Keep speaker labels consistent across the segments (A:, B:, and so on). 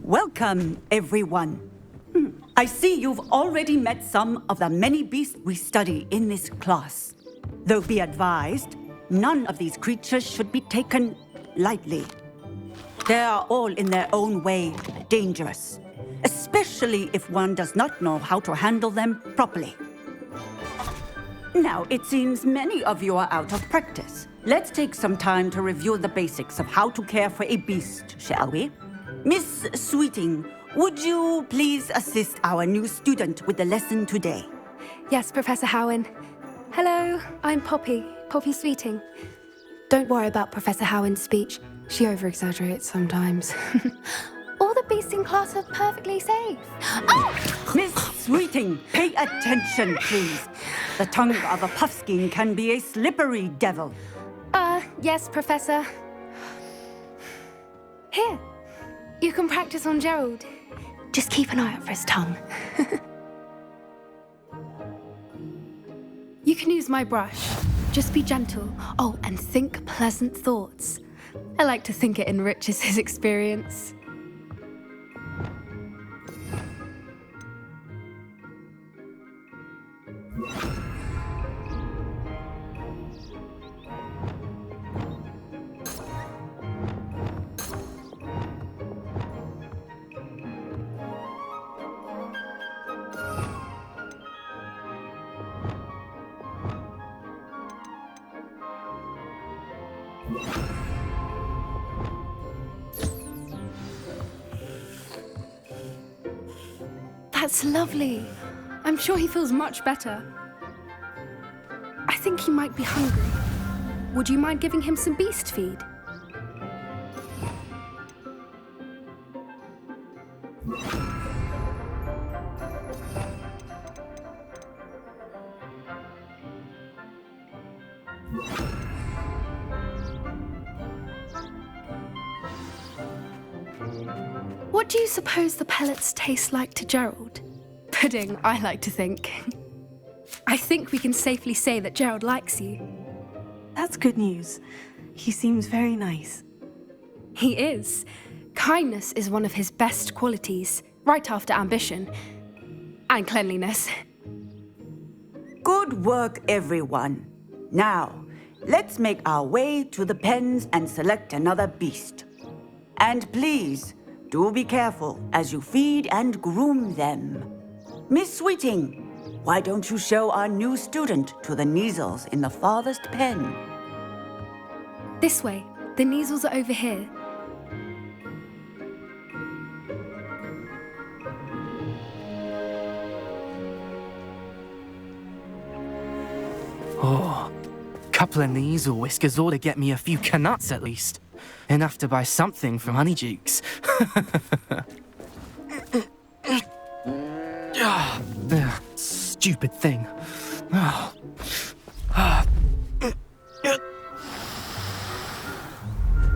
A: Welcome, everyone. I see you've already met some of the many beasts we study in this class. Though be advised, none of these creatures should be taken lightly. They are all in their own way dangerous, especially if one does not know how to handle them properly. Now, it seems many of you are out of practice. Let's take some time to review the basics of how to care for a beast, shall we? Miss Sweeting, would you please assist our new student with the lesson today?
B: Yes, Professor Howen. Hello, I'm Poppy Sweeting. Don't worry about Professor Howen's speech. She over-exaggerates sometimes. All the beasts in class are perfectly safe. Oh!
A: Miss Sweeting, pay attention, please. The tongue of a puffskein can be a slippery devil.
B: Yes, Professor. Here, you can practice on Gerald. Just keep an eye out for his tongue. You can use my brush. Just be gentle. Oh, and think pleasant thoughts. I like to think it enriches his experience. That's lovely. I'm sure he feels much better. I think he might be hungry. Would you mind giving him some beast feed? What do you suppose the pellets taste like to Gerald? Pudding, I like to think. I think we can safely say that Gerald likes you.
C: That's good news. He seems very nice.
B: He is. Kindness is one of his best qualities, right after ambition. And cleanliness.
A: Good work, everyone. Now, let's make our way to the pens and select another beast. And please, do be careful as you feed and groom them. Miss Sweeting, why don't you show our new student to the Neasels in the farthest pen?
B: This way. The Neasels are over here.
D: Oh, couple of Neasel whiskers ought to get me a few canuts at least. Enough to buy something from Honeydukes. Stupid thing.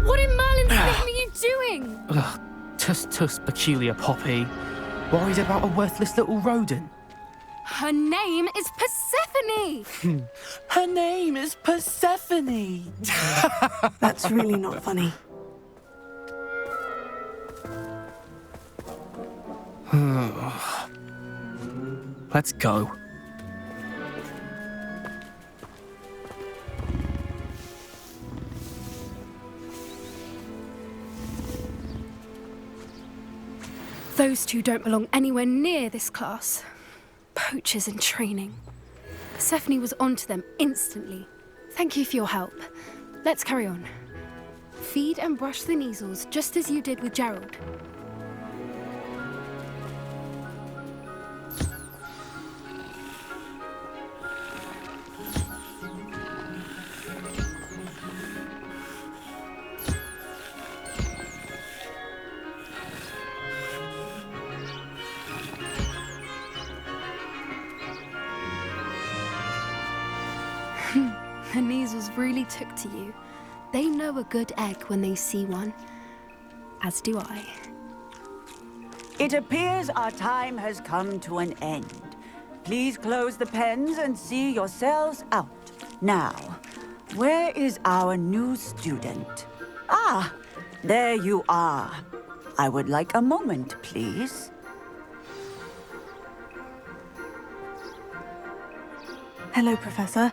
B: What in Merlin's name are you doing?
D: Tuss, peculiar Poppy. Worried about a worthless little rodent.
B: Her name is Persephone!
D: Her name is Persephone!
C: That's really not funny.
D: Let's go.
B: Those two don't belong anywhere near this class. Poachers in training. Persephone was onto them instantly. Thank you for your help. Let's carry on. Feed and brush the Neasels just as you did with Gerald. The Neasels really took to you. They know a good egg when they see one. As do I.
A: It appears our time has come to an end. Please close the pens and see yourselves out. Now, where is our new student? Ah, there you are. I would like a moment, please.
C: Hello, Professor.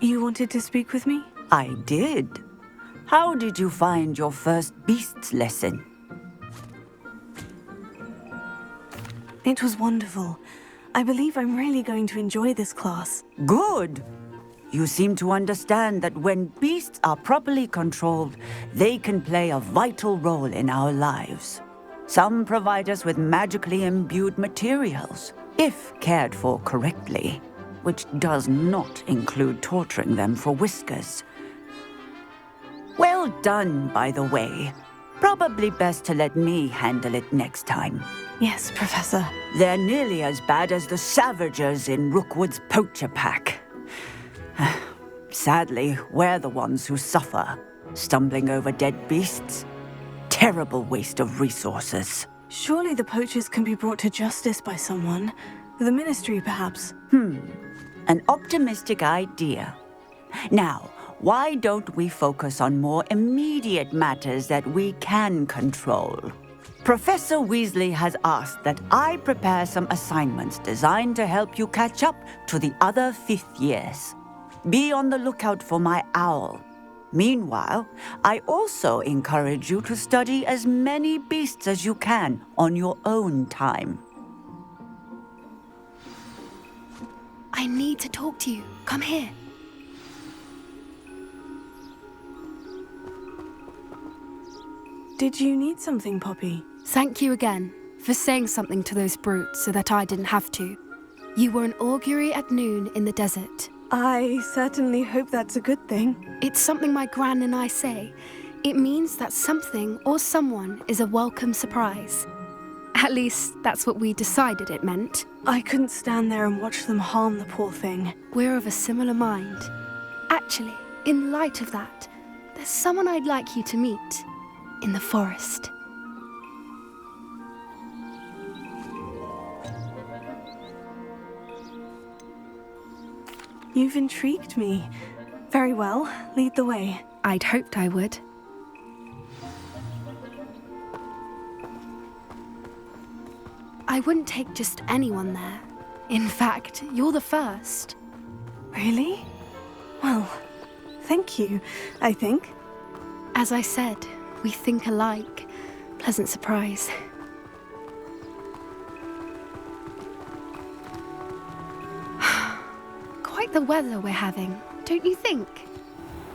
C: You wanted to speak with me?
A: I did. How did you find your first beasts lesson?
C: It was wonderful. I believe I'm really going to enjoy this class.
A: Good. You seem to understand that when beasts are properly controlled, they can play a vital role in our lives. Some provide us with magically imbued materials, if cared for correctly, which does not include torturing them for whiskers. Well done, by the way. Probably best to let me handle it next time.
C: Yes, Professor.
A: They're nearly as bad as the Savagers in Rookwood's poacher pack. Sadly, we're the ones who suffer, stumbling over dead beasts. Terrible waste of resources.
C: Surely the poachers can be brought to justice by someone. The Ministry, perhaps.
A: An optimistic idea. Now, why don't we focus on more immediate matters that we can control? Professor Weasley has asked that I prepare some assignments designed to help you catch up to the other fifth years. Be on the lookout for my owl. Meanwhile, I also encourage you to study as many beasts as you can on your own time.
B: I need to talk to you. Come here.
C: Did you need something, Poppy?
B: Thank you again for saying something to those brutes so that I didn't have to. You were an augury at noon in the desert.
C: I certainly hope that's a good thing.
B: It's something my gran and I say. It means that something or someone is a welcome surprise. At least, that's what we decided it meant.
C: I couldn't stand there and watch them harm the poor thing.
B: We're of a similar mind. Actually, in light of that, there's someone I'd like you to meet in the forest.
C: You've intrigued me. Very well, lead the way.
B: I'd hoped I would. I wouldn't take just anyone there. In fact, you're the first.
C: Really? Well, thank you, I think.
B: As I said, we think alike. Pleasant surprise. Quite the weather we're having, don't you think?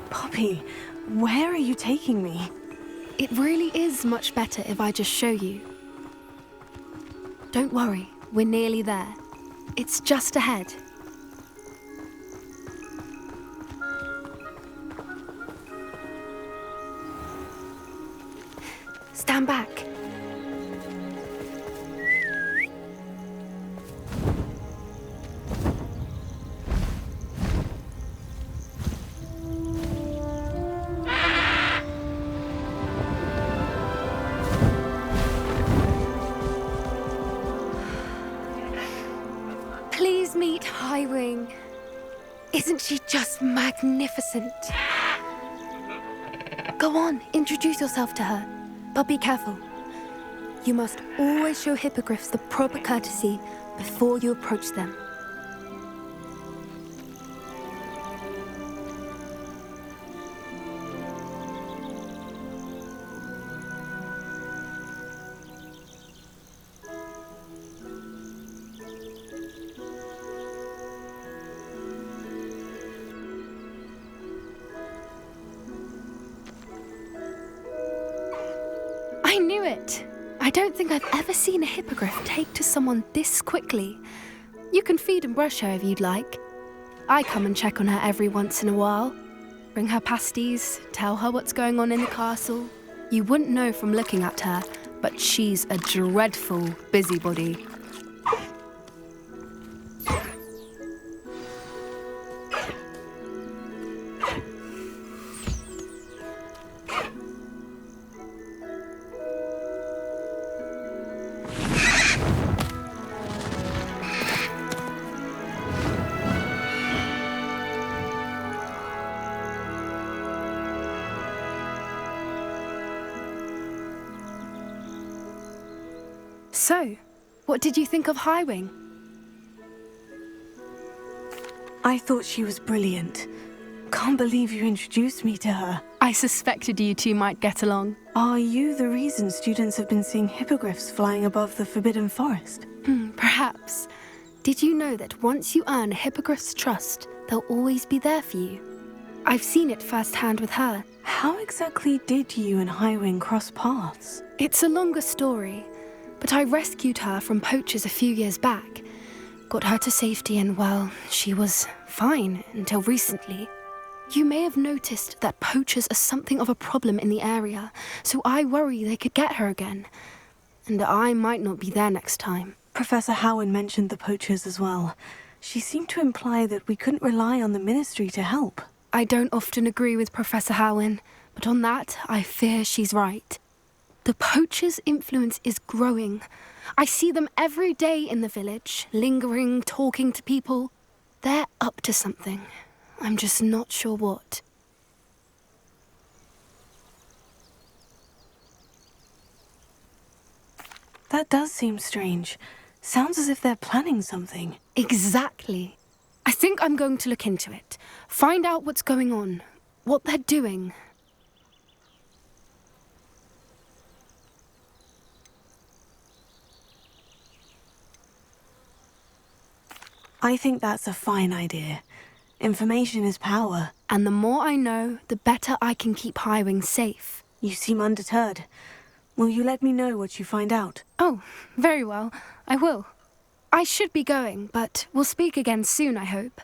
C: Poppy, where are you taking me?
B: It really is much better if I just show you. Don't worry, we're nearly there. It's just ahead. Stand back. Please meet Highwing. Isn't she just magnificent? Go on, introduce yourself to her. But be careful. You must always show hippogriffs the proper courtesy before you approach them. I knew it! I don't think I've ever seen a hippogriff take to someone this quickly. You can feed and brush her if you'd like. I come and check on her every once in a while. Bring her pasties, tell her what's going on in the castle. You wouldn't know from looking at her, but she's a dreadful busybody. So, what did you think of Highwing?
C: I thought she was brilliant. Can't believe you introduced me to her.
B: I suspected you two might get along.
C: Are you the reason students have been seeing hippogriffs flying above the Forbidden Forest?
B: Perhaps. Did you know that once you earn a hippogriff's trust, they'll always be there for you? I've seen it firsthand with her.
C: How exactly did you and Highwing cross paths?
B: It's a longer story, but I rescued her from poachers a few years back. Got her to safety and, well, she was fine until recently. You may have noticed that poachers are something of a problem in the area, so I worry they could get her again. And I might not be there next time.
C: Professor Howin mentioned the poachers as well. She seemed to imply that we couldn't rely on the Ministry to help.
B: I don't often agree with Professor Howin, but on that, I fear she's right. The poachers' influence is growing. I see them every day in the village, lingering, talking to people. They're up to something. I'm just not sure what.
C: That does seem strange. Sounds as if they're planning something.
B: Exactly. I think I'm going to look into it. Find out what's going on, what they're doing.
C: I think that's a fine idea. Information is power.
B: And the more I know, the better I can keep Highwing safe.
C: You seem undeterred. Will you let me know what you find out?
B: Oh, very well. I will. I should be going, but we'll speak again soon, I hope.